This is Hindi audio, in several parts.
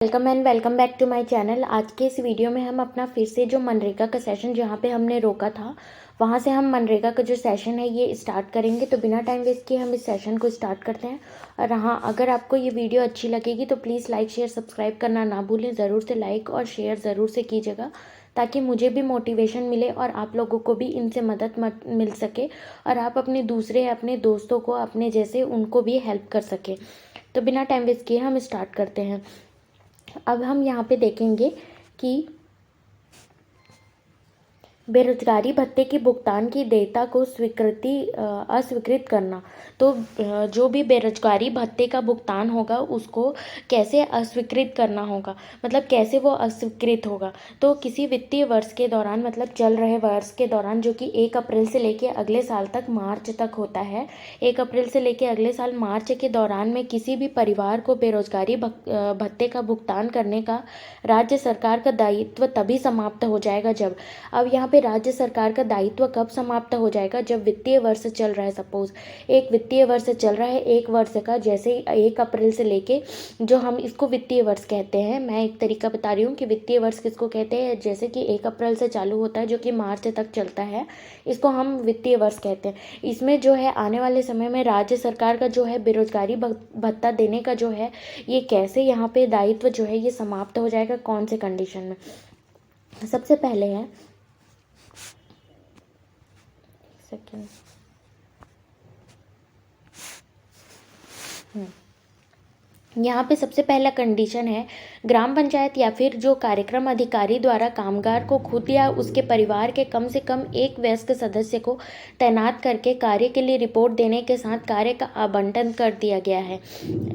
Welcome back to my channel. आज के इस वीडियो में हम अपना फिर से जो मनरेगा का सेशन जहाँ पे हमने रोका था वहाँ से हम मनरेगा का जो सेशन है ये स्टार्ट करेंगे। तो बिना टाइम वेस्ट किए हम इस सेशन को स्टार्ट करते हैं। और हाँ, अगर आपको ये वीडियो अच्छी लगेगी तो प्लीज़ लाइक शेयर सब्सक्राइब करना ना भूलें। ज़रूर से लाइक और शेयर ज़रूर से कीजिएगा ताकि मुझे भी मोटिवेशन मिले और आप लोगों को भी इनसे मदद मिल सके और आप अपने दोस्तों को अपने जैसे उनको भी हेल्प कर सके। तो बिना टाइम वेस्ट किए हम स्टार्ट करते हैं। अब हम यहाँ पे देखेंगे कि बेरोजगारी भत्ते की भुगतान की देयता को अस्वीकृत करना। तो जो भी बेरोजगारी भत्ते का भुगतान होगा उसको कैसे अस्वीकृत करना होगा, मतलब कैसे वो अस्वीकृत होगा। तो किसी वित्तीय वर्ष के दौरान, मतलब चल रहे वर्ष के दौरान, जो कि 1 अप्रैल से लेके अगले साल तक मार्च तक होता है, 1 अप्रैल से लेके अगले साल मार्च के दौरान में किसी भी परिवार को बेरोजगारी भत्ते का भुगतान करने का राज्य सरकार का दायित्व तभी समाप्त हो जाएगा जब, अब यहाँ पे राज्य सरकार का दायित्व कब समाप्त हो जाएगा, जब वित्तीय वर्ष चल रहा है। सपोज एक वित्तीय वर्ष चल रहा है, एक वर्ष का, जैसे 1 अप्रैल से लेके, जो हम इसको वित्तीय वर्ष कहते हैं। मैं एक तरीका बता रही हूँ कि वित्तीय वर्ष किसको कहते हैं। जैसे कि 1 अप्रैल से चालू होता है जो कि मार्च तक चलता है, इसको हम वित्तीय वर्ष कहते हैं। इसमें जो है आने वाले समय में राज्य सरकार का जो है बेरोजगारी भत्ता देने का जो है ये कैसे यहाँ पे दायित्व जो है ये समाप्त हो जाएगा, कौन से कंडीशन में। सबसे पहले है सेकेंड यहाँ पे सबसे पहला कंडीशन है, ग्राम पंचायत या फिर जो कार्यक्रम अधिकारी द्वारा कामगार को खुद या उसके परिवार के कम से कम एक वयस्क सदस्य को तैनात करके कार्य के लिए रिपोर्ट देने के साथ कार्य का आवंटन कर दिया गया है।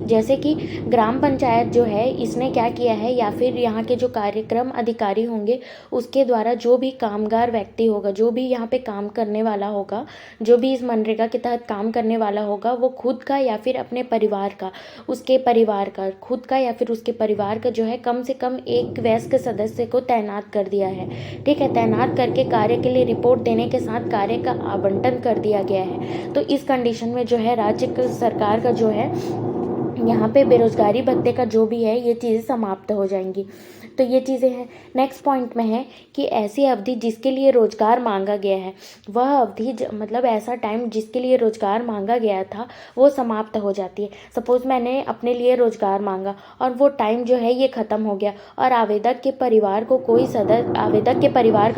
जैसे कि ग्राम पंचायत जो है इसने क्या किया है, या फिर यहाँ के जो कार्यक्रम अधिकारी होंगे उसके द्वारा जो भी कामगार व्यक्ति होगा, जो भी यहाँ पे काम करने वाला होगा, जो भी इस मनरेगा के तहत काम करने वाला होगा, वो खुद का या फिर अपने परिवार का, उसके परिवार का, खुद का या फिर उसके परिवार का जो है कम से कम एक वयस्क सदस्य को तैनात कर दिया है। ठीक है, तैनात करके कार्य के लिए रिपोर्ट देने के साथ कार्य का आवंटन कर दिया गया है। तो इस कंडीशन में जो है राज्य सरकार का जो है यहाँ पे बेरोजगारी भत्ते का जो भी है ये चीज़ें समाप्त हो जाएंगी। तो ये चीज़ें हैं। नेक्स्ट पॉइंट में है कि ऐसी अवधि जिसके लिए रोजगार मांगा गया है, वह अवधि मतलब ऐसा टाइम जिसके लिए रोजगार मांगा गया था वो समाप्त हो जाती है। सपोज मैंने अपने लिए रोजगार मांगा और वो टाइम जो है ये ख़त्म हो गया और आवेदक के परिवार का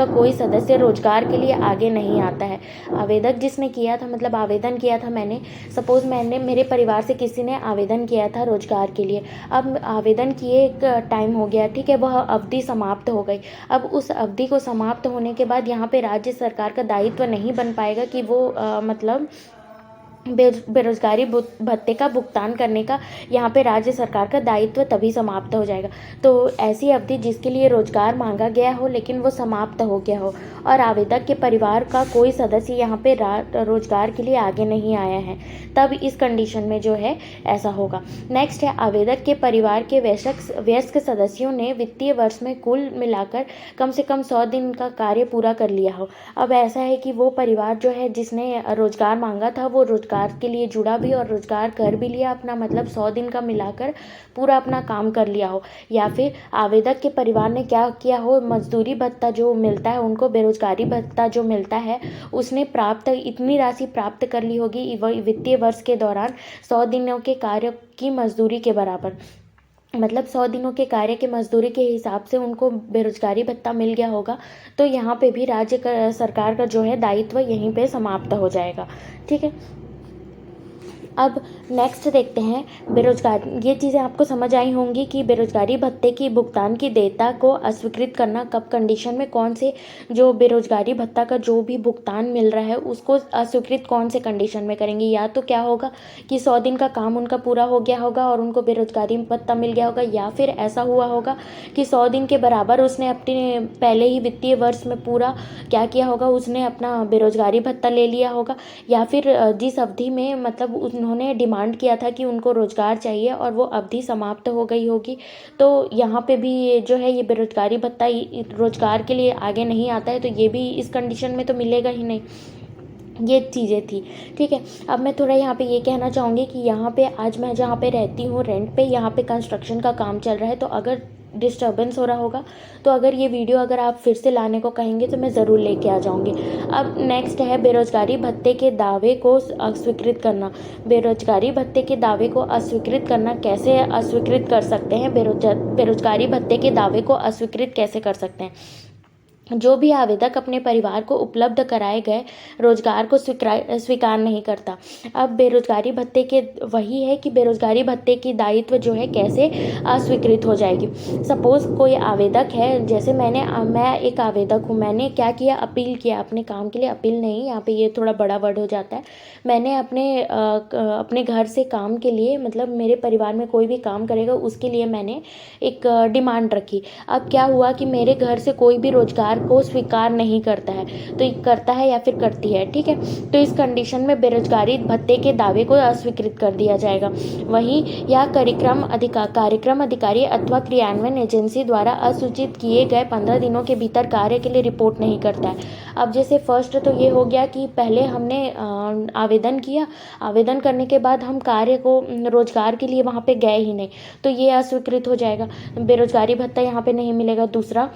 कोई सदस्य रोजगार के लिए आगे नहीं आता है। आवेदक जिसने किया था, मतलब आवेदन किया था मैंने, सपोज मैंने, मेरे परिवार से किसी ने आवेदन किया था रोजगार के लिए। अब आवेदन किए एक टाइम हो गया, ठीक है, वह अवधि समाप्त हो गई। अब उस अवधि को समाप्त होने के बाद यहाँ पे राज्य सरकार का दायित्व नहीं बन पाएगा कि वो मतलब बेरोजगारी भत्ते का भुगतान करने का यहाँ पे राज्य सरकार का दायित्व तभी समाप्त हो जाएगा। तो ऐसी अवधि जिसके लिए रोजगार मांगा गया हो लेकिन वो समाप्त हो गया हो और आवेदक के परिवार का कोई सदस्य यहाँ पे रोजगार के लिए आगे नहीं आया है, तब इस कंडीशन में जो है ऐसा होगा। नेक्स्ट है, आवेदक के परिवार के वयस्क सदस्यों ने वित्तीय वर्ष में कुल मिलाकर कम से कम 100 दिन का कार्य पूरा कर लिया हो। अब ऐसा है कि वो परिवार जो है जिसने रोजगार मांगा था वो रोजगार के लिए जुड़ा भी और रोजगार कर भी लिया अपना, मतलब 100 दिन का मिलाकर पूरा अपना काम कर लिया हो। या फिर आवेदक के परिवार ने क्या किया हो, मजदूरी भत्ता जो मिलता है उनको, बेरोजगारी भत्ता जो मिलता है, उसने इतनी राशि प्राप्त कर ली होगी वित्तीय वर्ष के दौरान 100 दिनों के कार्य की मजदूरी के बराबर, मतलब 100 दिनों के कार्य के मजदूरी के हिसाब से उनको बेरोजगारी भत्ता मिल गया होगा। तो यहाँ पे भी राज्य सरकार का जो है दायित्व यहीं पे समाप्त हो जाएगा। ठीक है, अब नेक्स्ट देखते हैं बेरोजगार। ये चीज़ें आपको समझ आई होंगी कि बेरोजगारी भत्ते की भुगतान की देयता को अस्वीकृत करना कब कंडीशन में, कौन से जो बेरोजगारी भत्ता का जो भी भुगतान मिल रहा है उसको अस्वीकृत कौन से कंडीशन में करेंगे। या तो क्या होगा कि 100 दिन का काम उनका पूरा हो गया होगा और उनको बेरोजगारी भत्ता मिल गया होगा, या फिर ऐसा हुआ होगा कि 100 दिन के बराबर उसने अपने पहले ही वित्तीय वर्ष में पूरा क्या किया होगा, उसने अपना बेरोजगारी भत्ता ले लिया होगा। या फिर जिस अवधि में मतलब उन्होंने डिमांड किया था कि उनको रोजगार चाहिए और वो अवधि समाप्त हो गई होगी, तो यहाँ पे भी जो है ये बेरोजगारी भत्ता रोजगार के लिए आगे नहीं आता है, तो ये भी इस कंडीशन में तो मिलेगा ही नहीं। ये चीज़ें थी। ठीक है, अब मैं थोड़ा यहाँ पे ये कहना चाहूँगी कि यहाँ पे आज मैं जहाँ पे रहती हूँ रेंट पे, यहाँ पे कंस्ट्रक्शन का काम चल रहा है, तो अगर डिस्टर्बेंस हो रहा होगा तो अगर ये वीडियो अगर आप फिर से लाने को कहेंगे तो मैं ज़रूर लेके आ जाऊँगी। अब नेक्स्ट है बेरोजगारी भत्ते के दावे को अस्वीकृत करना। बेरोजगारी भत्ते के दावे को अस्वीकृत करना, कैसे अस्वीकृत कर सकते हैं? बेरोजगारी भत्ते के दावे को अस्वीकृत कैसे कर सकते हैं? जो भी आवेदक अपने परिवार को उपलब्ध कराए गए रोजगार को स्वीकार नहीं करता। अब बेरोजगारी भत्ते के वही है कि बेरोजगारी भत्ते की दायित्व जो है कैसे अस्वीकृत हो जाएगी। सपोज कोई आवेदक है, जैसे मैं एक आवेदक हूँ, मैंने क्या किया, अपील किया अपने काम के लिए। अपील नहीं, यहाँ पे ये थोड़ा बड़ा वर्ड हो जाता है। मैंने अपने घर से काम के लिए, मतलब मेरे परिवार में कोई भी काम करेगा उसके लिए मैंने एक डिमांड रखी। अब क्या हुआ कि मेरे घर से कोई भी रोजगार को स्वीकार नहीं करता है, तो करता है या फिर करती है, ठीक है, तो इस कंडीशन में बेरोजगारी भत्ते के दावे को अस्वीकृत कर दिया जाएगा। वहीं यह कार्यक्रम अधिकारी अथवा क्रियान्वयन एजेंसी द्वारा असूचित किए गए 15 दिनों के भीतर कार्य के लिए रिपोर्ट नहीं करता है। अब जैसे फर्स्ट तो ये हो गया कि पहले हमने आवेदन किया, आवेदन करने के बाद हम कार्य को रोजगार के लिए वहाँ पे गए ही नहीं, तो ये अस्वीकृत हो जाएगा, बेरोजगारी भत्ता यहाँ पे नहीं मिलेगा। दूसरा,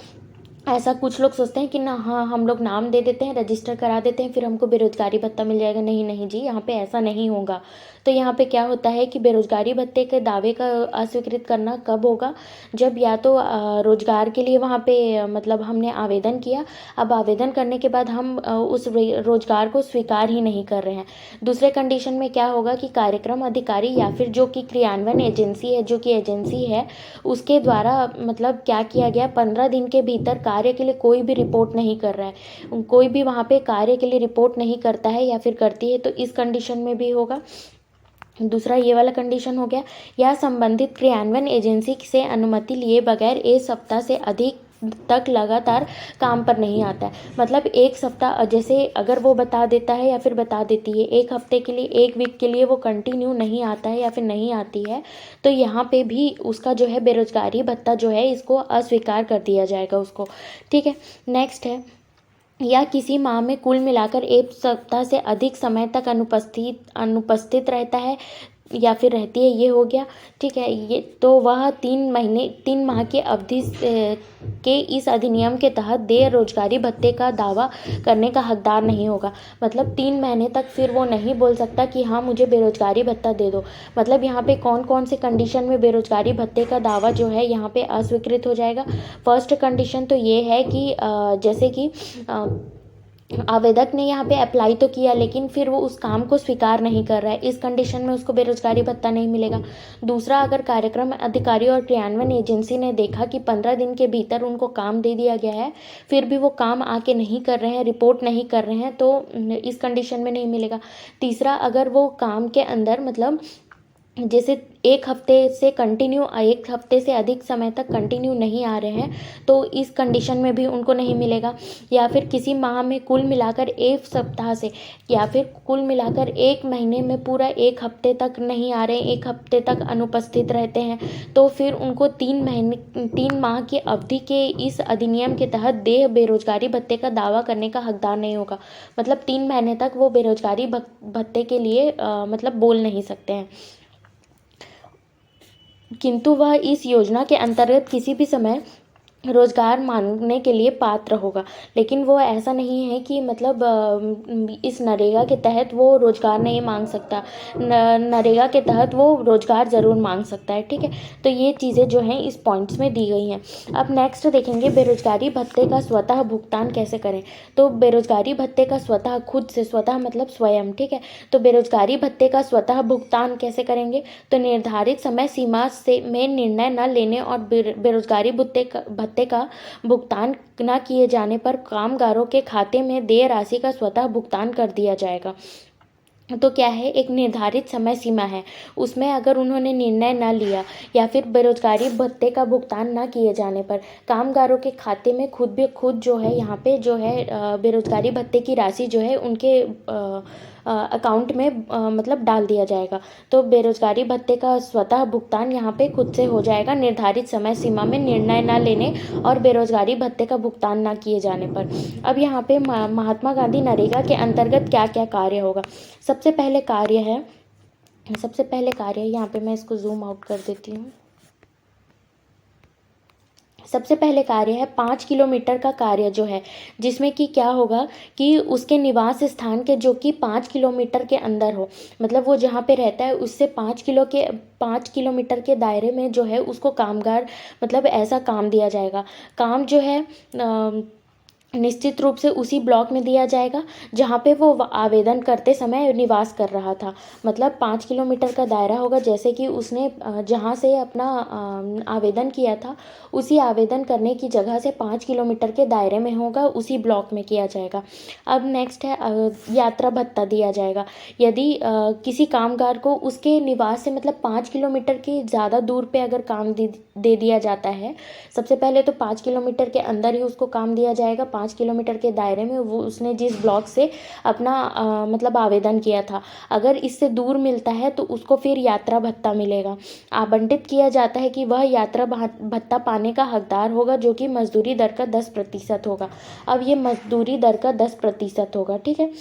ऐसा कुछ लोग सोचते हैं कि ना, हाँ हम लोग नाम दे देते हैं, रजिस्टर करा देते हैं, फिर हमको बेरोजगारी भत्ता मिल जाएगा। नहीं नहीं जी, यहाँ पे ऐसा नहीं होगा। तो यहाँ पे क्या होता है कि बेरोजगारी भत्ते के दावे का अस्वीकृत करना कब होगा? जब या तो रोजगार के लिए वहाँ पे मतलब हमने आवेदन किया, अब आवेदन करने के बाद हम उस रोजगार को स्वीकार ही नहीं कर रहे हैं। दूसरे कंडीशन में क्या होगा कि कार्यक्रम अधिकारी या फिर जो कि क्रियान्वयन एजेंसी है, जो कि एजेंसी है, उसके द्वारा मतलब क्या किया गया, 15 दिन के भीतर कार्य के लिए कोई भी रिपोर्ट नहीं कर रहा है, कोई भी वहाँ पे कार्य के लिए रिपोर्ट नहीं करता है या फिर करती है, तो इस कंडीशन में भी होगा। दूसरा ये वाला कंडीशन हो गया, या संबंधित क्रियान्वयन एजेंसी से अनुमति लिए बगैर एक सप्ताह से अधिक तक लगातार काम पर नहीं आता है। मतलब एक सप्ताह, जैसे अगर वो बता देता है या फिर बता देती है एक हफ्ते के लिए, एक वीक के लिए वो कंटिन्यू नहीं आता है या फिर नहीं आती है, तो यहाँ पे भी उसका जो है बेरोजगारी भत्ता जो है इसको अस्वीकार कर दिया जाएगा उसको। ठीक है, नेक्स्ट है, या किसी माह में कुल मिलाकर एक सप्ताह से अधिक समय तक अनुपस्थित रहता है या फिर रहती है, ये हो गया। ठीक है, ये तो वह 3 माह की अवधि के इस अधिनियम के तहत देय रोजगारी भत्ते का दावा करने का हकदार नहीं होगा। मतलब 3 महीने तक फिर वो नहीं बोल सकता कि हाँ मुझे बेरोजगारी भत्ता दे दो। मतलब यहाँ पे कौन कौन से कंडीशन में बेरोजगारी भत्ते का दावा जो है यहाँ पे अस्वीकृत हो जाएगा। फर्स्ट कंडीशन तो ये है कि जैसे कि आवेदक ने यहाँ पे अप्लाई तो किया लेकिन फिर वो उस काम को स्वीकार नहीं कर रहा है, इस कंडीशन में उसको बेरोजगारी भत्ता नहीं मिलेगा। दूसरा, अगर कार्यक्रम अधिकारी और क्रियान्वयन एजेंसी ने देखा कि 15 दिन के भीतर उनको काम दे दिया गया है, फिर भी वो काम आके नहीं कर रहे हैं, रिपोर्ट नहीं कर रहे हैं, तो इस कंडीशन में नहीं मिलेगा। तीसरा, अगर वो काम के अंदर मतलब जैसे एक हफ्ते से अधिक समय तक कंटिन्यू नहीं आ रहे हैं, तो इस कंडीशन में भी उनको नहीं मिलेगा। या फिर किसी माह में कुल मिलाकर एक सप्ताह से या फिर कुल मिलाकर एक महीने में पूरा एक हफ्ते तक नहीं आ रहे हैं, एक हफ्ते तक अनुपस्थित रहते हैं, तो फिर उनको 3 माह की अवधि के इस अधिनियम के तहत देय बेरोजगारी भत्ते का दावा करने का हकदार नहीं होगा। मतलब 3 महीने तक वो बेरोजगारी भत्ते के लिए मतलब बोल नहीं सकते हैं, किंतु वह इस योजना के अंतर्गत किसी भी समय रोजगार मांगने के लिए पात्र होगा। लेकिन वो ऐसा नहीं है कि मतलब इस नरेगा के तहत वो रोजगार नहीं मांग सकता, नरेगा के तहत वो रोजगार ज़रूर मांग सकता है। ठीक है, तो ये चीज़ें जो हैं इस पॉइंट्स में दी गई हैं। अब नेक्स्ट देखेंगे बेरोजगारी भत्ते का स्वतः भुगतान कैसे करें। तो बेरोजगारी भत्ते का स्वतः, खुद से, स्वतः मतलब स्वयं, ठीक है, तो बेरोजगारी भत्ते का स्वतः भुगतान कैसे करेंगे? तो निर्धारित समय सीमा में निर्णय न लेने और बेरोजगारी भत्ते का भुगतान न किए जाने पर कामगारों के खाते में देय राशि का स्वतः भुगतान कर दिया जाएगा। तो क्या है, एक निर्धारित समय सीमा है, उसमें अगर उन्होंने निर्णय न लिया या फिर बेरोजगारी भत्ते का भुगतान न किए जाने पर कामगारों के खाते में खुद जो है यहाँ पे जो है बेरोजगारी भत्ते की राशि जो है उनके अकाउंट में मतलब डाल दिया जाएगा। तो बेरोजगारी भत्ते का स्वतः भुगतान यहाँ पे खुद से हो जाएगा निर्धारित समय सीमा में निर्णय न लेने और बेरोजगारी भत्ते का भुगतान न किए जाने पर। अब यहाँ पे महात्मा गांधी नरेगा के अंतर्गत क्या क्या कार्य होगा। सबसे पहले कार्य है यहाँ पे मैं इसको जूम आउट कर देती हूँ। सबसे पहले कार्य है 5 किलोमीटर का कार्य जो है, जिसमें कि क्या होगा कि उसके निवास स्थान के जो कि 5 किलोमीटर के अंदर हो, मतलब वो जहाँ पे रहता है उससे 5 किलोमीटर के दायरे में जो है उसको कामगार मतलब ऐसा काम दिया जाएगा। काम जो है निश्चित रूप से उसी ब्लॉक में दिया जाएगा जहाँ पे वो आवेदन करते समय निवास कर रहा था। मतलब 5 किलोमीटर का दायरा होगा, जैसे कि उसने जहाँ से अपना आवेदन किया था उसी आवेदन करने की जगह से 5 किलोमीटर के दायरे में होगा, उसी ब्लॉक में किया जाएगा। अब नेक्स्ट है यात्रा भत्ता दिया जाएगा। यदि किसी कामगार को उसके निवास से मतलब 5 किलोमीटर की ज़्यादा दूर पे अगर काम दे दिया जाता है, सबसे पहले तो 5 किलोमीटर के अंदर ही उसको काम दिया जाएगा, 5 किलोमीटर के दायरे में वो उसने जिस ब्लॉक से अपना मतलब आवेदन किया था। अगर इससे दूर मिलता है तो उसको फिर यात्रा भत्ता मिलेगा। आवंटित किया जाता है कि वह यात्रा भत्ता पाने का हकदार होगा, जो कि मजदूरी दर का 10% होगा। अब ये मजदूरी दर का 10% होगा, ठीक है।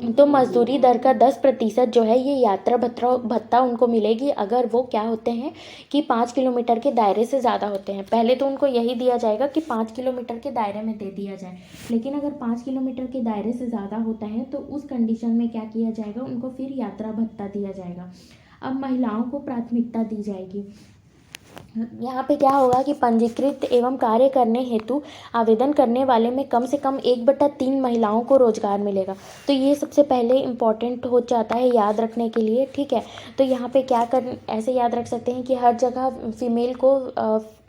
तो मजदूरी दर का 10% जो है ये यात्रा भत्ता उनको मिलेगी अगर वो क्या होते हैं कि 5 किलोमीटर के दायरे से ज़्यादा होते हैं। पहले तो उनको यही दिया जाएगा कि 5 किलोमीटर के दायरे में दे दिया जाए, लेकिन अगर 5 किलोमीटर के दायरे से ज़्यादा होता है तो उस कंडीशन में क्या किया जाएगा, उनको फिर यात्रा भत्ता दिया जाएगा। अब महिलाओं को प्राथमिकता दी जाएगी। यहाँ पे क्या होगा कि पंजीकृत एवं कार्य करने हेतु आवेदन करने वाले में कम से कम 1/3 महिलाओं को रोजगार मिलेगा। तो ये सबसे पहले इम्पॉर्टेंट हो जाता है याद रखने के लिए, ठीक है। तो यहाँ पे क्या ऐसे याद रख सकते हैं कि हर जगह फीमेल को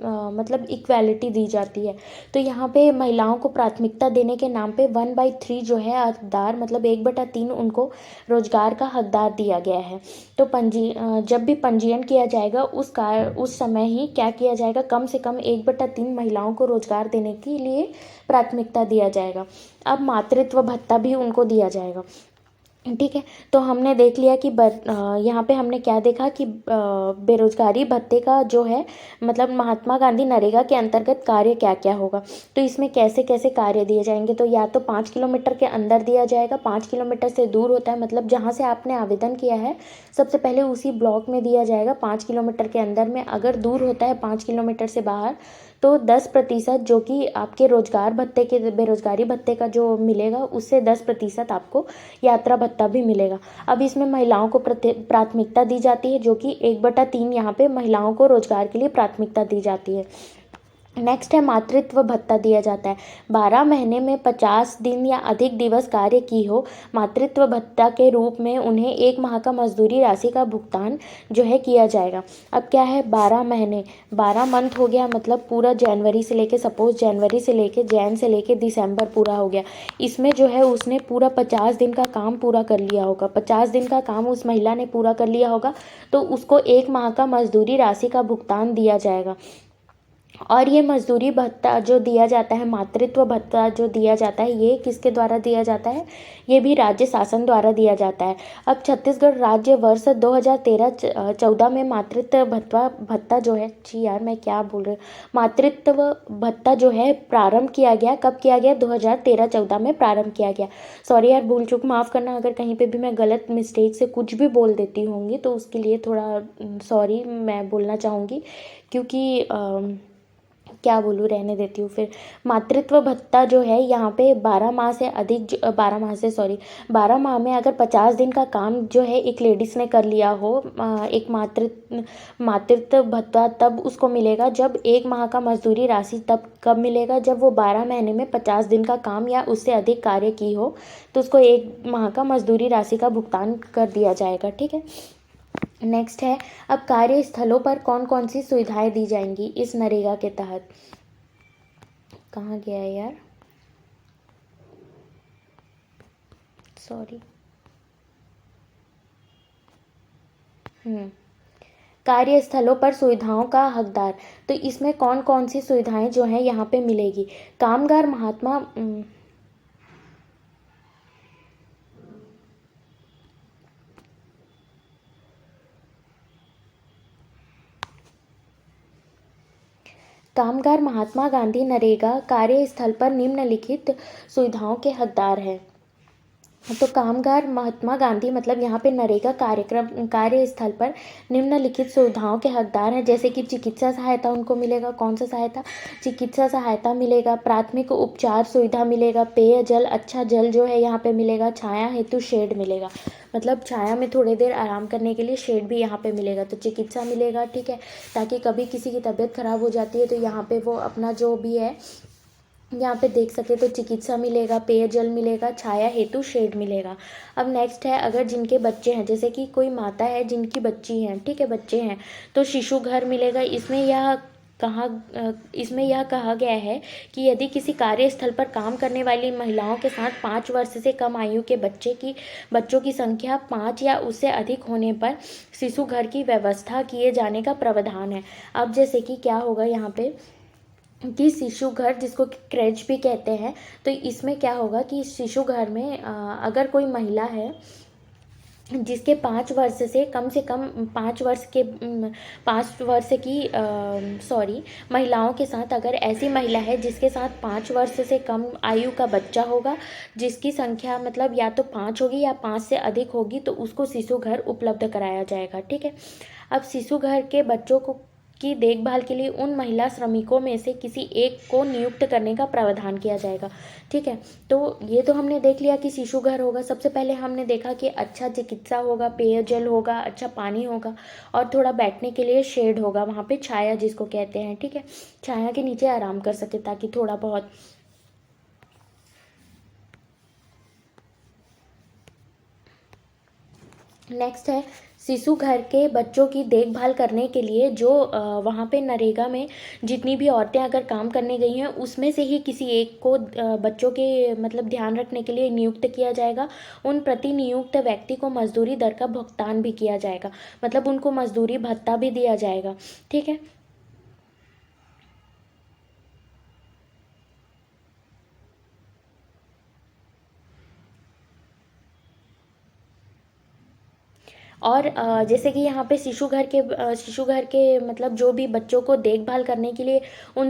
मतलब इक्वालिटी दी जाती है। तो यहाँ पे महिलाओं को प्राथमिकता देने के नाम पे 1/3 जो है हकदार मतलब 1/3 उनको रोजगार का हकदार दिया गया है। तो जब भी पंजीयन किया जाएगा उस समय ही क्या किया जाएगा, कम से कम 1/3 महिलाओं को रोजगार देने के लिए प्राथमिकता दिया जाएगा। अब मातृत्व भत्ता भी उनको दिया जाएगा, ठीक है। तो हमने देख लिया कि यहाँ पे हमने क्या देखा कि बेरोजगारी भत्ते का जो है मतलब महात्मा गांधी नरेगा के अंतर्गत कार्य क्या क्या होगा। तो इसमें कैसे कैसे कार्य दिए जाएंगे, तो या तो 5 किलोमीटर के अंदर दिया जाएगा, 5 किलोमीटर से दूर होता है मतलब जहाँ से आपने आवेदन किया है सबसे पहले उसी ब्लॉक में दिया जाएगा 5 किलोमीटर के अंदर में। अगर दूर होता है 5 किलोमीटर से बाहर तो 10% जो कि आपके रोजगार भत्ते के बेरोजगारी भत्ते का जो मिलेगा उससे 10% आपको यात्रा भत्ता भी मिलेगा। अब इसमें महिलाओं को प्राथमिकता दी जाती है, जो कि 1/3 यहाँ पे महिलाओं को रोजगार के लिए प्राथमिकता दी जाती है। नेक्स्ट है मातृत्व भत्ता दिया जाता है। 12 महीने में 50 दिन या अधिक दिवस कार्य की हो मातृत्व भत्ता के रूप में उन्हें 1 माह का मजदूरी राशि का भुगतान जो है किया जाएगा। अब क्या है 12 महीने, 12 मंथ हो गया मतलब पूरा जनवरी से लेके जैन से लेके दिसंबर पूरा हो गया। इसमें जो है उसने पूरा 50 दिन का काम पूरा कर लिया होगा, 50 दिन का काम उस महिला ने पूरा कर लिया होगा तो उसको 1 माह का मजदूरी राशि का भुगतान दिया जाएगा। और ये मजदूरी भत्ता जो दिया जाता है, मातृत्व भत्ता जो दिया जाता है, ये किसके द्वारा दिया जाता है, ये भी राज्य शासन द्वारा दिया जाता है। अब छत्तीसगढ़ राज्य वर्ष 2013-14 में मातृत्व भत्ता जो है, जी यार मैं क्या बोल रही हूँ, मातृत्व भत्ता जो है प्रारंभ किया गया, कब किया गया, 2013-14 में प्रारंभ किया गया। सॉरी यार, भूल चूक माफ़ करना, अगर कहीं पे भी मैं गलत मिस्टेक से कुछ भी बोल देती होंगी तो उसके लिए थोड़ा सॉरी मैं बोलना चाहूँगी, क्योंकि क्या बोलूँ, रहने देती हूँ फिर। मातृत्व भत्ता जो है यहाँ पे 12 माह से अधिक 12 माह में अगर 50 दिन का काम जो है एक लेडीज़ ने कर लिया हो, एक मातृत्व भत्ता तब उसको मिलेगा जब 1 माह का मजदूरी राशि तब कब मिलेगा, जब वो 12 महीने में 50 दिन का काम या उससे अधिक कार्य की हो तो उसको 1 माह का मजदूरी राशि का भुगतान कर दिया जाएगा, ठीक है। नेक्स्ट है अब कार्यस्थलों पर कौन कौन सी सुविधाएं दी जाएंगी इस नरेगा के तहत। कहाँ गया है यार, सॉरी। कार्यस्थलों पर सुविधाओं का हकदार, तो इसमें कौन कौन सी सुविधाएं जो है यहाँ पे मिलेगी। कामगार महात्मा कामगार महात्मा गांधी नरेगा कार्यस्थल पर निम्नलिखित सुविधाओं के हकदार हैं। तो कामगार महात्मा गांधी मतलब यहाँ पे नरेगा कार्यस्थल पर निम्नलिखित सुविधाओं के हकदार हैं, जैसे कि चिकित्सा सहायता उनको मिलेगा। कौन सा सहायता? चिकित्सा सहायता मिलेगा, प्राथमिक उपचार सुविधा मिलेगा, पेय जल अच्छा जल जो है यहाँ पे मिलेगा, छाया हेतु शेड मिलेगा, मतलब छाया में थोड़ी देर आराम करने के लिए शेड भी यहाँ पे मिलेगा। तो चिकित्सा मिलेगा, ठीक है, ताकि कभी किसी की तबीयत खराब हो जाती है तो यहाँ पे वो अपना जो भी है यहाँ पे देख सके। तो चिकित्सा मिलेगा, पेयजल मिलेगा, छाया हेतु शेड मिलेगा। अब नेक्स्ट है, अगर जिनके बच्चे हैं, जैसे कि कोई माता है जिनकी बच्ची हैं, ठीक है, बच्चे हैं, तो शिशु घर मिलेगा। इसमें यह कहा गया है कि यदि किसी कार्यस्थल पर काम करने वाली महिलाओं के साथ 5 वर्ष से कम आयु के बच्चों की संख्या 5 या उससे अधिक होने पर शिशु घर की व्यवस्था किए जाने का प्रावधान है। अब जैसे कि क्या होगा यहाँ पे कि शिशु घर, जिसको क्रेच भी कहते हैं, तो इसमें क्या होगा कि शिशु घर में अगर कोई महिला है जिसके 5 वर्ष से कम 5 वर्ष की महिलाओं के साथ अगर ऐसी महिला है जिसके साथ 5 वर्ष से कम आयु का बच्चा होगा, जिसकी संख्या मतलब या तो 5 होगी या 5 से अधिक होगी, तो उसको शिशु घर उपलब्ध कराया जाएगा, ठीक है। अब शिशु घर के बच्चों की देखभाल के लिए उन महिला श्रमिकों में से किसी एक को नियुक्त करने का प्रावधान किया जाएगा, ठीक है। तो ये तो हमने देख लिया कि शिशु घर होगा। सबसे पहले हमने देखा कि अच्छा चिकित्सा होगा, पेयजल होगा, अच्छा पानी होगा और थोड़ा बैठने के लिए शेड होगा, वहाँ पे छाया जिसको कहते हैं, ठीक है, छाया के नीचे आराम कर सके ताकि थोड़ा बहुत। नेक्स्ट है, शिशु घर के बच्चों की देखभाल करने के लिए जो वहाँ पे नरेगा में जितनी भी औरतें अगर काम करने गई हैं उसमें से ही किसी एक को बच्चों के मतलब ध्यान रखने के लिए नियुक्त किया जाएगा। उन प्रति नियुक्त व्यक्ति को मजदूरी दर का भुगतान भी किया जाएगा, मतलब उनको मजदूरी भत्ता भी दिया जाएगा, ठीक है। और जैसे कि यहाँ पे शिशु घर के मतलब जो भी बच्चों को देखभाल करने के लिए उन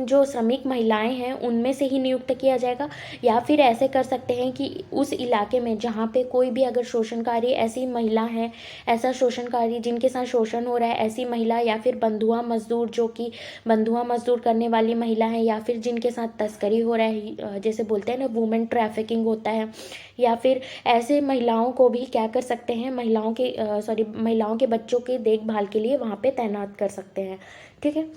जो श्रमिक महिलाएं हैं उनमें से ही नियुक्त किया जाएगा, या फिर ऐसे कर सकते हैं कि उस इलाके में जहाँ पे कोई भी अगर शोषणकारी ऐसी महिला है, ऐसा शोषणकारी जिनके साथ शोषण हो रहा है, ऐसी महिला या फिर बंधुआ मजदूर जो कि बंधुआ मजदूर करने वाली महिला है, या फिर जिनके साथ तस्करी हो रहा है, जैसे बोलते हैं ना वुमेन ट्रैफिकिंग होता है, या फिर ऐसे महिलाओं को भी क्या कर सकते हैं, महिलाओं के बच्चों के देखभाल के लिए वहाँ पे तैनात कर सकते हैं, ठीक है।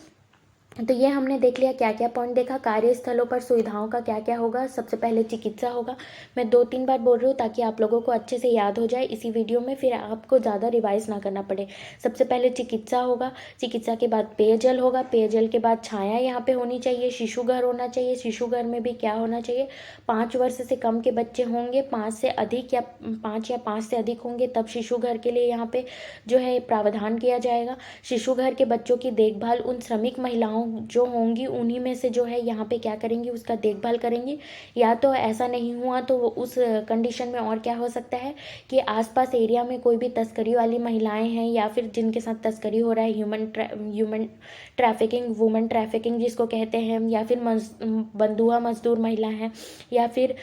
तो ये हमने देख लिया, क्या क्या पॉइंट देखा। कार्यस्थलों पर सुविधाओं का क्या क्या होगा। सबसे पहले चिकित्सा होगा, मैं 2-3 बार बोल रही हूँ ताकि आप लोगों को अच्छे से याद हो जाए इसी वीडियो में, फिर आपको ज़्यादा रिवाइज ना करना पड़े। सबसे पहले चिकित्सा होगा, चिकित्सा के बाद पेयजल होगा, पेयजल के बाद छाया यहाँ पे होनी चाहिए, शिशु घर होना चाहिए, शिशु घर में भी क्या होना चाहिए, 5 वर्ष से कम के बच्चे होंगे, 5 से अधिक या 5 से अधिक होंगे तब शिशु घर के लिए यहाँ पे जो है प्रावधान किया जाएगा। शिशु घर के बच्चों की देखभाल उन श्रमिक महिलाओं जो होंगी उन्हीं में से जो है यहाँ पे क्या करेंगी, उसका देखभाल करेंगी। या तो ऐसा नहीं हुआ तो उस कंडीशन में और क्या हो सकता है कि आसपास एरिया में कोई भी तस्करी वाली महिलाएं हैं या फिर जिनके साथ तस्करी हो रहा है, ह्यूमन ट्रैफिकिंग, वुमेन ट्रैफिकिंग जिसको कहते हैं, या फिर बंधुआ मजदूर महिला हैं, या फिर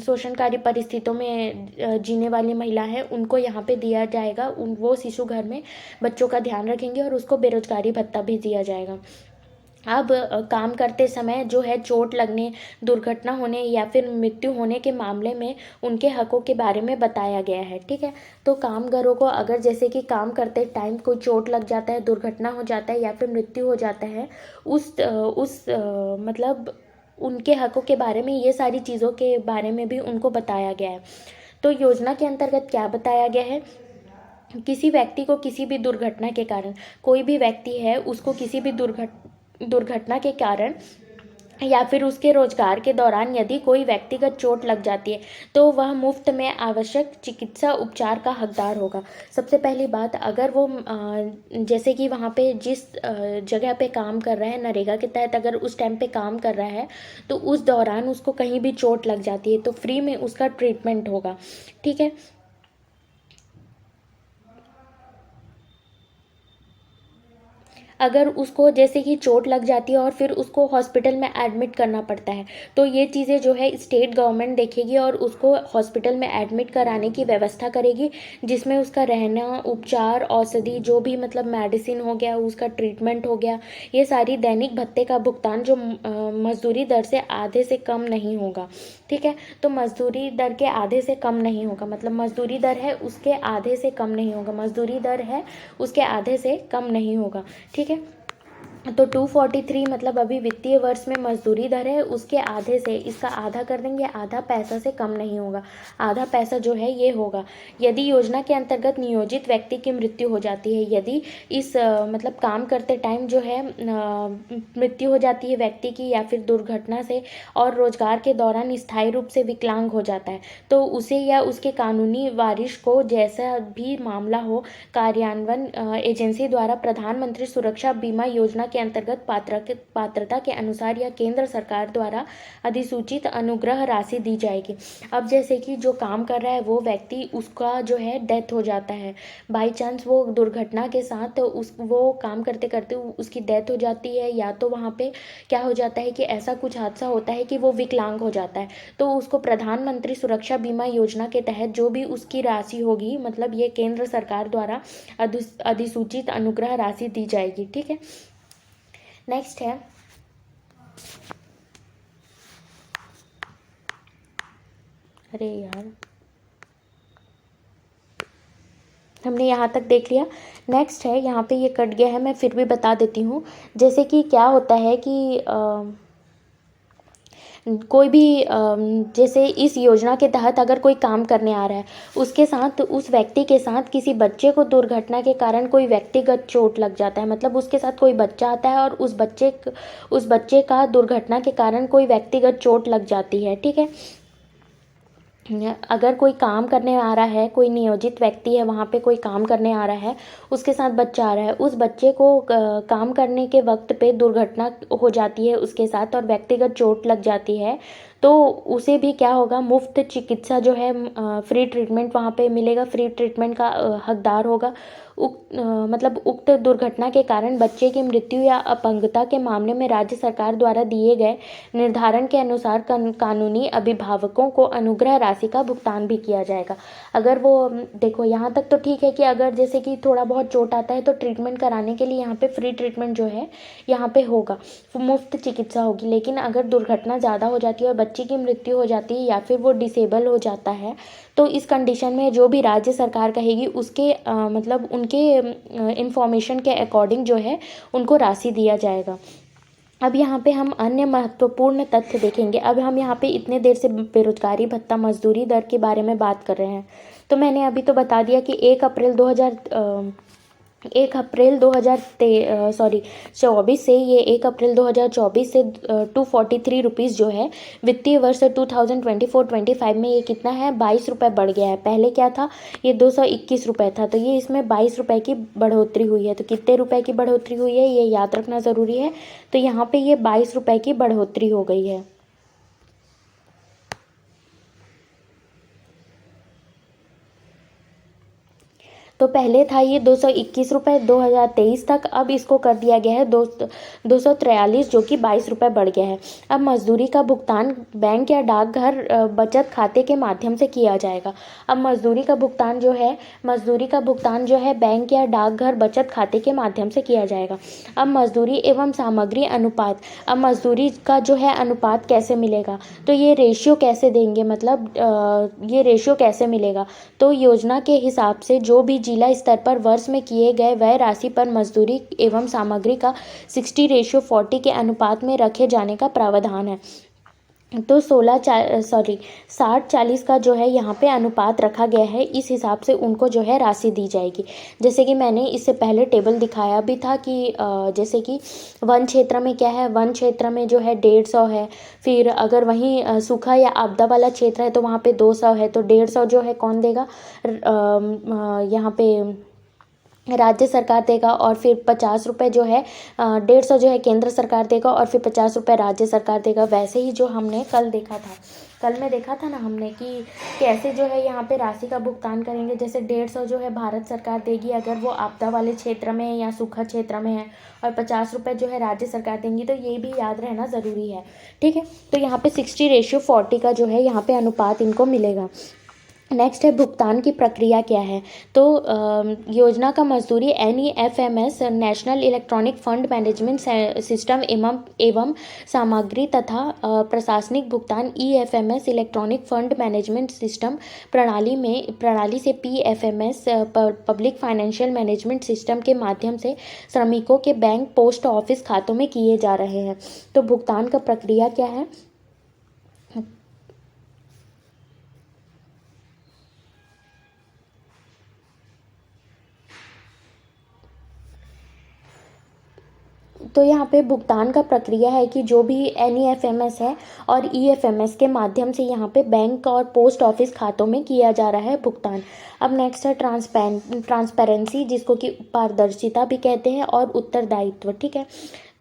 शोषणकारी परिस्थितियों में जीने वाली महिला है, उनको यहाँ पे दिया जाएगा। वो शिशु घर में बच्चों का ध्यान रखेंगे और उसको बेरोजगारी भत्ता भी दिया जाएगा। अब काम करते समय जो है चोट लगने, दुर्घटना होने या फिर मृत्यु होने के मामले में उनके हकों के बारे में बताया गया है, ठीक है। तो कामगारों को अगर जैसे कि काम करते टाइम कोई चोट लग जाता है, दुर्घटना हो जाता है या फिर मृत्यु हो जाता है, मतलब उनके हकों के बारे में, ये सारी चीज़ों के बारे में भी उनको बताया गया है। तो योजना के अंतर्गत क्या बताया गया है, किसी व्यक्ति को किसी भी दुर्घटना के कारण, कोई भी व्यक्ति है उसको किसी भी दुर्घटना के कारण या फिर उसके रोजगार के दौरान यदि कोई व्यक्तिगत चोट लग जाती है तो वह मुफ्त में आवश्यक चिकित्सा उपचार का हकदार होगा। सबसे पहली बात, अगर वो जैसे कि वहाँ पे जिस जगह पे काम कर रहा है नरेगा के तहत, अगर उस टाइम पे काम कर रहा है तो उस दौरान उसको कहीं भी चोट लग जाती है तो फ्री में उसका ट्रीटमेंट होगा, ठीक है। अगर उसको जैसे कि चोट लग जाती है और फिर उसको हॉस्पिटल में एडमिट करना पड़ता है, तो ये चीज़ें जो है स्टेट गवर्नमेंट देखेगी और उसको हॉस्पिटल में एडमिट कराने की व्यवस्था करेगी, जिसमें उसका रहना, उपचार, औषधि, जो भी मतलब मेडिसिन हो गया, उसका ट्रीटमेंट हो गया, ये सारी दैनिक भत्ते का भुगतान जो मजदूरी दर से आधे से कम नहीं होगा। ठीक है, तो मजदूरी दर के आधे से कम नहीं होगा, मतलब मजदूरी दर है उसके आधे से कम नहीं होगा, मजदूरी दर है उसके आधे से कम नहीं होगा। ठीक है, तो 243 मतलब अभी वित्तीय वर्ष में मजदूरी दर है उसके आधे से, इसका आधा कर देंगे, आधा पैसा से कम नहीं होगा, आधा पैसा जो है ये होगा। यदि योजना के अंतर्गत नियोजित व्यक्ति की मृत्यु हो जाती है, यदि इस मतलब काम करते टाइम जो है मृत्यु हो जाती है व्यक्ति की, या फिर दुर्घटना से और रोजगार के दौरान स्थायी रूप से विकलांग हो जाता है, तो उसे या उसके कानूनी वारिश को, जैसा भी मामला हो, कार्यान्वयन एजेंसी द्वारा प्रधानमंत्री सुरक्षा बीमा योजना के अंतर्गत पात्रता के अनुसार या केंद्र सरकार द्वारा अधिसूचित अनुग्रह राशि दी जाएगी। अब जैसे कि जो काम कर रहा है वो व्यक्ति, उसका जो है डेथ हो जाता है, बाई चांस वो दुर्घटना के साथ वो काम करते करते उसकी डेथ हो जाती है, या तो वहाँ पे क्या हो जाता है कि ऐसा कुछ हादसा होता है कि वो विकलांग हो जाता है, तो उसको प्रधानमंत्री सुरक्षा बीमा योजना के तहत जो भी उसकी राशि होगी, मतलब ये केंद्र सरकार द्वारा अधिसूचित अनुग्रह राशि दी जाएगी। ठीक है, नेक्स्ट है अरे यार, हमने यहाँ तक देख लिया। नेक्स्ट है, यहाँ पे ये कट गया है, मैं फिर भी बता देती हूँ। जैसे कि क्या होता है कि कोई भी जैसे इस योजना के तहत अगर कोई काम करने आ रहा है, उसके साथ, उस व्यक्ति के साथ किसी बच्चे को दुर्घटना के कारण कोई व्यक्तिगत चोट लग जाता है, मतलब उसके साथ कोई बच्चा आता है और उस बच्चे का दुर्घटना के कारण कोई व्यक्तिगत चोट लग जाती है। ठीक है, अगर कोई काम करने आ रहा है, कोई नियोजित व्यक्ति है वहाँ पे, कोई काम करने आ रहा है, उसके साथ बच्चा आ रहा है, उस बच्चे को काम करने के वक्त पे दुर्घटना हो जाती है उसके साथ और व्यक्तिगत चोट लग जाती है, तो उसे भी क्या होगा, मुफ्त चिकित्सा जो है, फ्री ट्रीटमेंट वहाँ पे मिलेगा, फ्री ट्रीटमेंट का हकदार होगा। मतलब उक्त दुर्घटना के कारण बच्चे की मृत्यु या अपंगता के मामले में राज्य सरकार द्वारा दिए गए निर्धारण के अनुसार कानूनी अभिभावकों को अनुग्रह राशि का भुगतान भी किया जाएगा। अगर वो, देखो यहाँ तक तो ठीक है कि अगर जैसे कि थोड़ा बहुत चोट आता है तो ट्रीटमेंट कराने के लिए यहाँ पे फ्री ट्रीटमेंट जो है यहाँ पे होगा, मुफ्त चिकित्सा होगी। लेकिन अगर दुर्घटना ज़्यादा हो जाती है और बच्चे की मृत्यु हो जाती है या फिर वो डिसेबल हो जाता है, तो इस कंडीशन में जो भी राज्य सरकार कहेगी उसके मतलब उनके इंफॉर्मेशन के अकॉर्डिंग जो है उनको राशि दिया जाएगा। अब यहाँ पे हम अन्य महत्वपूर्ण तथ्य देखेंगे। अब हम यहाँ पे इतने देर से बेरोजगारी भत्ता, मजदूरी दर के बारे में बात कर रहे हैं, तो मैंने अभी तो बता दिया कि 1 अप्रैल 2024 से, ये 1 अप्रैल 2024 से 243 रुपीज़ जो है वित्तीय वर्ष 2024-25 में ये कितना है, 22 रुपये बढ़ गया है। पहले क्या था, ये 221 रुपये था, तो ये इसमें 22 रुपये की बढ़ोतरी हुई है। तो कितने रुपए की बढ़ोतरी हुई है ये याद रखना ज़रूरी है। तो यहाँ पे ये 22 रुपये की बढ़ोतरी हो गई है। तो पहले था ये 221 रुपये 2023 तक, अब इसको कर दिया गया है 243, जो कि 22 रुपये बढ़ गया है। अब मजदूरी का भुगतान बैंक या डाकघर बचत खाते के माध्यम से किया जाएगा। अब मजदूरी का भुगतान जो है बैंक या डाकघर बचत खाते के माध्यम से किया जाएगा। अब मजदूरी एवं सामग्री अनुपात, अब मजदूरी का जो है अनुपात कैसे मिलेगा, तो ये रेशियो कैसे देंगे, मतलब ये रेशियो कैसे मिलेगा, तो योजना के हिसाब से जो भी जिला स्तर पर वर्ष में किए गए व्यय राशि पर मजदूरी एवं सामग्री का 60:40 के अनुपात में रखे जाने का प्रावधान है। तो 60-40 का जो है यहाँ पे अनुपात रखा गया है, इस हिसाब से उनको जो है राशि दी जाएगी। जैसे कि मैंने इससे पहले टेबल दिखाया भी था कि जैसे कि वन क्षेत्र में क्या है, वन क्षेत्र में जो है 150 है, फिर अगर वहीं सूखा या आपदा वाला क्षेत्र है तो वहाँ पे 200 है, तो 150 जो है कौन देगा, यहाँ पे राज्य सरकार देगा, और फिर 50 रुपये जो है 150 जो है केंद्र सरकार देगा, और फिर 50 रुपये राज्य सरकार देगा। वैसे ही जो हमने कल देखा था कल में देखा था ना हमने कि कैसे जो है यहाँ पे राशि का भुगतान करेंगे। जैसे 150 जो है भारत सरकार देगी अगर वो आपदा वाले क्षेत्र में है या सूखा क्षेत्र में है, और 50 रुपये जो है राज्य सरकार देंगी। तो ये भी याद रहना ज़रूरी है, ठीक है। तो यहाँ पे 60:40 का जो है यहाँ पे अनुपात इनको मिलेगा। नेक्स्ट है भुगतान की प्रक्रिया क्या है। तो योजना का मजदूरी NEFMS national electronic fund management system एवं सामग्री तथा प्रशासनिक भुगतान EFMS electronic fund management system प्रणाली से PFMS public financial management system के माध्यम से श्रमिकों के बैंक पोस्ट ऑफिस खातों में किए जा रहे हैं। तो भुगतान का प्रक्रिया क्या है। तो यहाँ पे भुगतान का प्रक्रिया है कि जो भी NEFMS है और EFMS के माध्यम से यहाँ पे बैंक और पोस्ट ऑफिस खातों में किया जा रहा है भुगतान। अब नेक्स्ट है ट्रांसपेरेंसी, जिसको कि पारदर्शिता भी कहते हैं, और उत्तरदायित्व, ठीक है।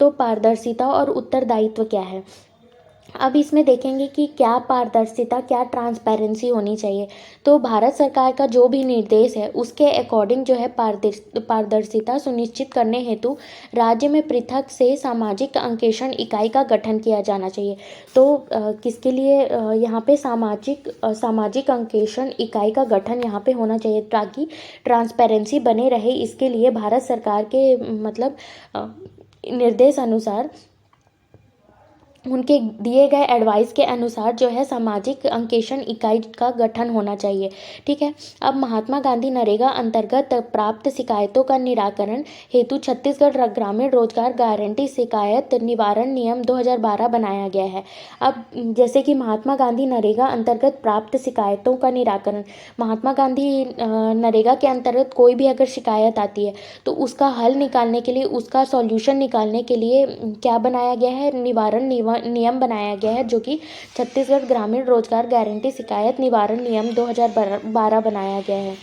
तो पारदर्शिता और उत्तरदायित्व क्या है। अब इसमें देखेंगे कि क्या पारदर्शिता, क्या ट्रांसपेरेंसी होनी चाहिए। तो भारत सरकार का जो भी निर्देश है उसके अकॉर्डिंग जो है पारदर्शिता सुनिश्चित करने हेतु राज्य में पृथक से सामाजिक अंकेक्षण इकाई का गठन किया जाना चाहिए। तो किसके लिए यहाँ पे सामाजिक अंकेक्षण इकाई का गठन यहाँ पे होना चाहिए, ताकि ट्रांसपेरेंसी बने रहे। इसके लिए भारत सरकार के मतलब निर्देश अनुसार, उनके दिए गए एडवाइस के अनुसार जो है सामाजिक अंकेक्षण इकाई का गठन होना चाहिए, ठीक है। अब महात्मा गांधी नरेगा अंतर्गत प्राप्त शिकायतों का निराकरण हेतु छत्तीसगढ़ ग्रामीण रोजगार गारंटी शिकायत निवारण नियम 2012 बनाया गया है। अब जैसे कि महात्मा गांधी नरेगा अंतर्गत प्राप्त शिकायतों का निराकरण, महात्मा गांधी नरेगा के अंतर्गत कोई भी अगर शिकायत आती है तो उसका हल निकालने के लिए, उसका सॉल्यूशन निकालने के लिए क्या बनाया गया है, निवारण नियम बनाया गया है, जो कि छत्तीसगढ़ ग्रामीण रोजगार गारंटी शिकायत निवारण नियम 2012 बनाया गया है।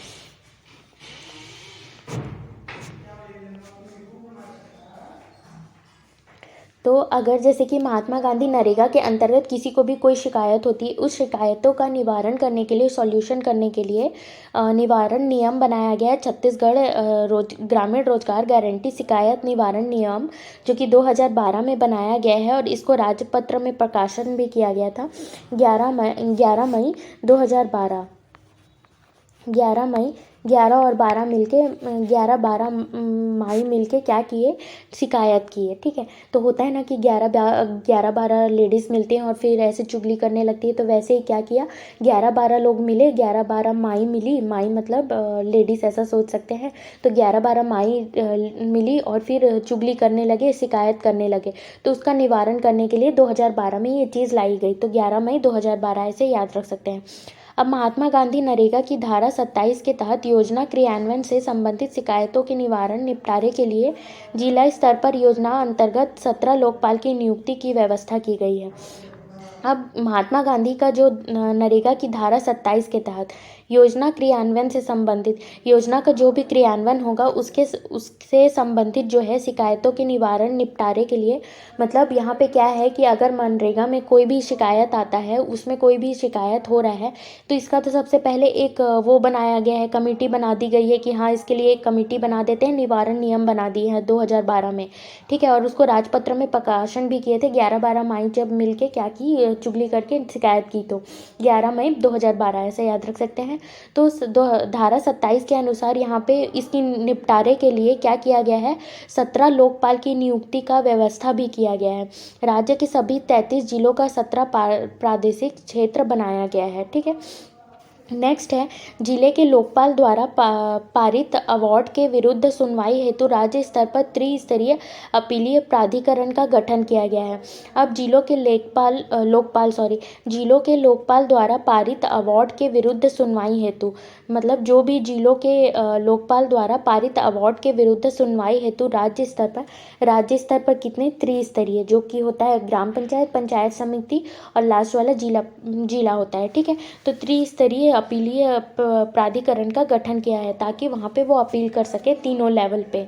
तो अगर जैसे कि महात्मा गांधी नरेगा के अंतर्गत किसी को भी कोई शिकायत होती है, उस शिकायतों का निवारण करने के लिए, सॉल्यूशन करने के लिए निवारण नियम बनाया गया है, छत्तीसगढ़ ग्रामीण रोजगार गारंटी शिकायत निवारण नियम, जो कि 2012 में बनाया गया है। और इसको राजपत्र में प्रकाशन भी किया गया था 11 मई 2012। 11 और 12 मिलके 11-12 मई मिलके क्या किए, शिकायत किए, ठीक है। तो होता है ना कि 11-12 लेडीज़ मिलती हैं और फिर ऐसे चुगली करने लगती है। तो वैसे ही क्या किया, 11-12 लोग मिले, 11-12 माई मिली, माई मतलब लेडीज़, ऐसा सोच सकते हैं। तो 11-12 माई मिली और फिर चुगली करने लगे, शिकायत करने लगे। तो उसका निवारण करने के लिए 2012 में ये चीज़ लाई गई। तो 11 मई 2012 ऐसे याद रख सकते हैं। अब महात्मा गांधी नरेगा की धारा 27 के तहत योजना क्रियान्वयन से संबंधित शिकायतों के निवारण निपटारे के लिए जिला स्तर पर योजना अंतर्गत 17 लोकपाल की नियुक्ति की व्यवस्था की गई है। अब महात्मा गांधी का जो नरेगा की धारा 27 के तहत योजना क्रियान्वयन से संबंधित, योजना का जो भी क्रियान्वयन होगा उससे संबंधित जो है शिकायतों के निवारण निपटारे के लिए, मतलब यहाँ पे क्या है कि अगर मनरेगा में कोई भी शिकायत आता है, उसमें कोई भी शिकायत हो रहा है, तो इसका तो सबसे पहले एक वो बनाया गया है, कमेटी बना दी गई है कि हाँ इसके लिए एक कमेटी बना देते हैं, निवारण नियम बना दिए हैं 2012 में, ठीक है। और उसको राजपत्र में प्रकाशन भी किए थे। 11-12 मई जब मिलके क्या की, चुगली करके शिकायत की, तो 11 मई 2012 ऐसे याद रख सकते हैं। तो धारा 27 के अनुसार यहाँ पे इसकी निपटारे के लिए क्या किया गया है, 17 लोकपाल की नियुक्ति का व्यवस्था भी किया गया है। राज्य के सभी 33 जिलों का 17 प्रादेशिक क्षेत्र बनाया गया है, ठीक है। नेक्स्ट है जिले के लोकपाल द्वारा पारित अवार्ड के विरुद्ध सुनवाई हेतु राज्य स्तर पर त्रिस्तरीय अपीलीय प्राधिकरण का गठन किया गया है। अब जिलों के लोकपाल द्वारा पारित अवार्ड के विरुद्ध सुनवाई हेतु, मतलब जो भी जिलों के लोकपाल द्वारा पारित अवार्ड के विरुद्ध सुनवाई हेतु राज्य स्तर पर कितने, त्रिस्तरीय, जो कि होता है ग्राम पंचायत, पंचायत समिति और लास्ट वाला जिला होता है, ठीक है। तो त्रिस्तरीय अपीलीय प्राधिकरण का गठन किया है ताकि वहाँ पे वो अपील कर सके तीनों लेवल पे।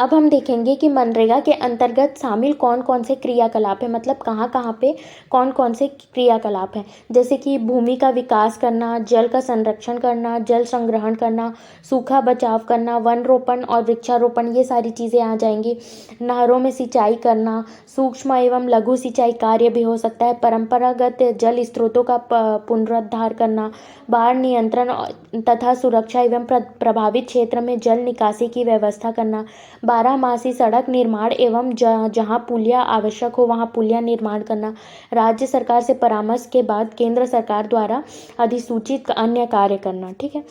अब हम देखेंगे कि मनरेगा के अंतर्गत शामिल कौन कौन से क्रियाकलाप है, मतलब कहाँ कहाँ पे कौन कौन से क्रियाकलाप हैं। जैसे कि भूमि का विकास करना, जल का संरक्षण करना, जल संग्रहण करना, सूखा बचाव करना, वन रोपण और वृक्षारोपण, ये सारी चीज़ें आ जाएंगी। नहरों में सिंचाई करना, सूक्ष्म एवं लघु सिंचाई कार्य भी हो सकता है। परंपरागत जल स्रोतों का पुनरुद्धार करना, बाढ़ नियंत्रण तथा सुरक्षा एवं प्रभावित क्षेत्र में जल निकासी की व्यवस्था करना, बारहमासी सड़क निर्माण एवं जहां पुलिया आवश्यक हो वहां पुलिया निर्माण करना, राज्य सरकार से परामर्श के बाद केंद्र सरकार द्वारा अधिसूचित अन्य कार्य करना। ठीक है।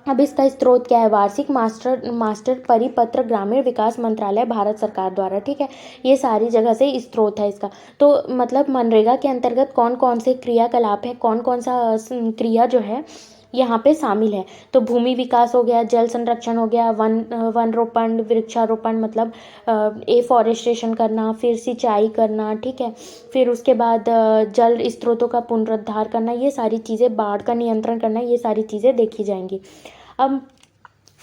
अब इसका स्रोत क्या है? वार्षिक मास्टर परिपत्र ग्रामीण विकास मंत्रालय भारत सरकार द्वारा। ठीक है, ये सारी जगह से स्रोत है इसका। तो मतलब मनरेगा के अंतर्गत कौन कौन से क्रियाकलाप है, कौन कौन सा क्रिया जो है यहाँ पे शामिल है। तो भूमि विकास हो गया, जल संरक्षण हो गया, वन रोपण, वृक्षारोपण मतलब एफॉरेस्टेशन करना, फिर सिंचाई करना। ठीक है, फिर उसके बाद जल स्रोतों का पुनरुद्धार करना, ये सारी चीज़ें, बाढ़ का नियंत्रण करना, ये सारी चीज़ें देखी जाएंगी। अब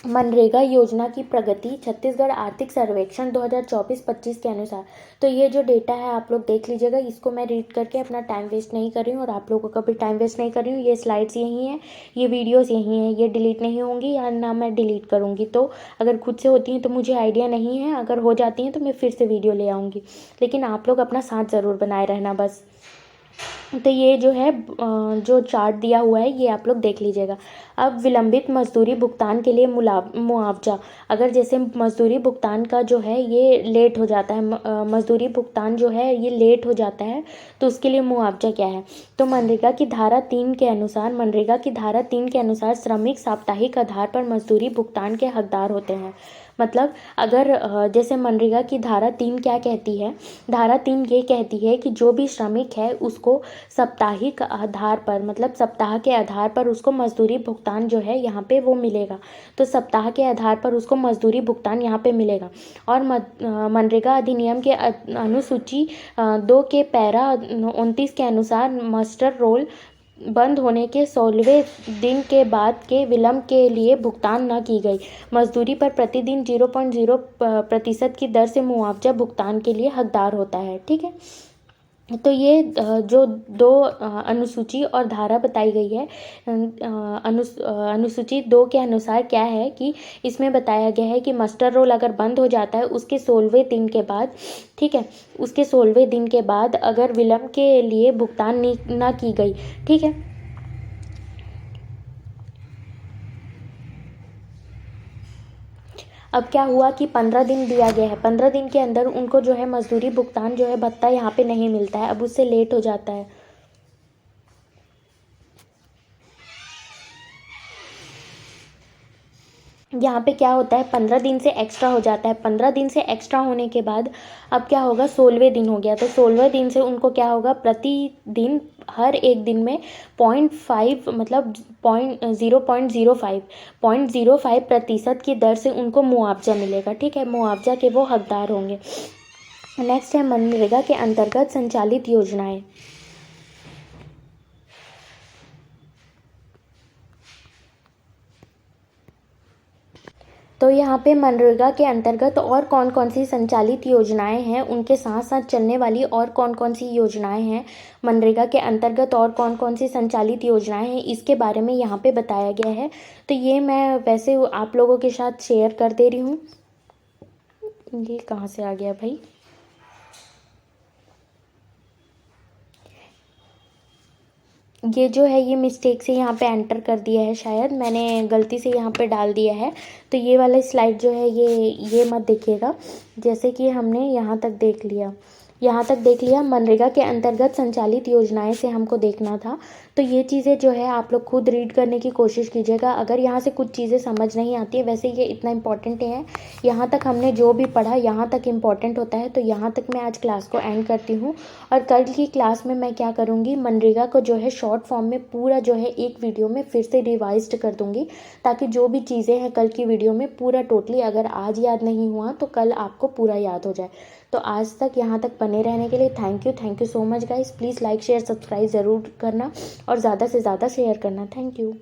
मनरेगा योजना की प्रगति छत्तीसगढ़ आर्थिक सर्वेक्षण 2024-25 के अनुसार। तो ये जो डेटा है आप लोग देख लीजिएगा, इसको मैं रीड करके अपना टाइम वेस्ट नहीं कर रही हूँ और आप लोगों का भी टाइम वेस्ट नहीं कर रही हूँ। ये स्लाइड्स यही हैं, ये वीडियोस यही हैं, ये डिलीट नहीं होंगी या ना मैं डिलीट करूँगी। तो अगर खुद से होती हैं तो मुझे आइडिया नहीं है, अगर हो जाती हैं तो मैं फिर से वीडियो ले आऊँगी। लेकिन आप लोग अपना साथ ज़रूर बनाए रहना बस। तो ये जो है जो चार्ट दिया हुआ है ये आप लोग देख लीजिएगा। अब विलंबित मजदूरी भुगतान के लिए मुआवजा, अगर जैसे मजदूरी भुगतान का जो है ये लेट हो जाता है, मजदूरी भुगतान जो है ये लेट हो जाता है, तो उसके लिए मुआवजा क्या है। तो मनरेगा की धारा 3 के अनुसार श्रमिक साप्ताहिक आधार पर मजदूरी भुगतान के हकदार होते हैं। मतलब अगर जैसे मनरेगा की धारा 3 क्या कहती है, धारा 3 ये कहती है कि जो भी श्रमिक है उसको साप्ताहिक आधार पर, मतलब सप्ताह के आधार पर उसको मजदूरी भुगतान जो है यहाँ पे वो मिलेगा। तो सप्ताह के आधार पर उसको मजदूरी भुगतान यहाँ पे मिलेगा। और मनरेगा अधिनियम के अनुसूची 2 के पैरा 29 के अनुसार मास्टर रोल बंद होने के 16वें दिन के बाद के विलंब के लिए भुगतान न की गई मजदूरी पर प्रतिदिन 0.0% की दर से मुआवजा भुगतान के लिए हकदार होता है। ठीक है, तो ये जो दो अनुसूची और धारा बताई गई है, अनुसूची 2 के अनुसार क्या है कि इसमें बताया गया है कि मास्टर रोल अगर बंद हो जाता है उसके 16वें दिन के बाद, ठीक है, उसके 16वें दिन के बाद अगर विलंब के लिए भुगतान ना की गई। ठीक है, अब क्या हुआ कि 15 दिन दिया गया है, 15 दिन के अंदर उनको जो है मजदूरी भुगतान जो है भत्ता यहाँ पे नहीं मिलता है, अब उससे लेट हो जाता है। यहाँ पे क्या होता है, 15 दिन से एक्स्ट्रा हो जाता है। 15 दिन से एक्स्ट्रा होने के बाद अब क्या होगा, 16वें दिन हो गया, तो 16वें दिन से उनको क्या होगा, प्रतिदिन हर एक दिन में 0.5 मतलब 0.05% की दर से उनको मुआवजा मिलेगा। ठीक है, मुआवजा के वो हकदार होंगे। नेक्स्ट है मनरेगा के अंतर्गत संचालित योजनाएं। तो यहाँ पे मनरेगा के अंतर्गत और कौन कौन सी संचालित योजनाएं हैं, उनके साथ साथ चलने वाली और कौन कौन सी योजनाएं हैं मनरेगा के अंतर्गत, और कौन कौन सी संचालित योजनाएं हैं, इसके बारे में यहाँ पे बताया गया है। तो ये मैं वैसे आप लोगों के साथ शेयर कर दे रही हूँ। ये कहाँ से आ गया भाई, ये जो है ये मिस्टेक से यहाँ पे एंटर कर दिया है, शायद मैंने गलती से यहाँ पे डाल दिया है। तो ये वाला स्लाइड जो है ये मत देखिएगा। जैसे कि हमने यहाँ तक देख लिया, मनरेगा के अंतर्गत संचालित योजनाएं से हमको देखना था। तो ये चीज़ें जो है आप लोग खुद रीड करने की कोशिश कीजिएगा। अगर यहाँ से कुछ चीज़ें समझ नहीं आती है, वैसे ये इतना इम्पॉर्टेंट है, यहाँ तक हमने जो भी पढ़ा यहाँ तक इम्पॉर्टेंट होता है। तो यहाँ तक मैं आज क्लास को एंड करती हूँ, और कल की क्लास में मैं क्या करूँगी, मनरेगा को जो है शॉर्ट फॉर्म में पूरा जो है एक वीडियो में फिर से रिवाइज्ड कर दूँगी, ताकि जो भी चीज़ें हैं कल की वीडियो में पूरा टोटली, अगर आज याद नहीं हुआ तो कल आपको पूरा याद हो जाए। तो आज तक यहाँ तक बने रहने के लिए thank you so much guys. Please like share subscribe ज़रूर करना और ज़्यादा से ज़्यादा शेयर करना। Thank you.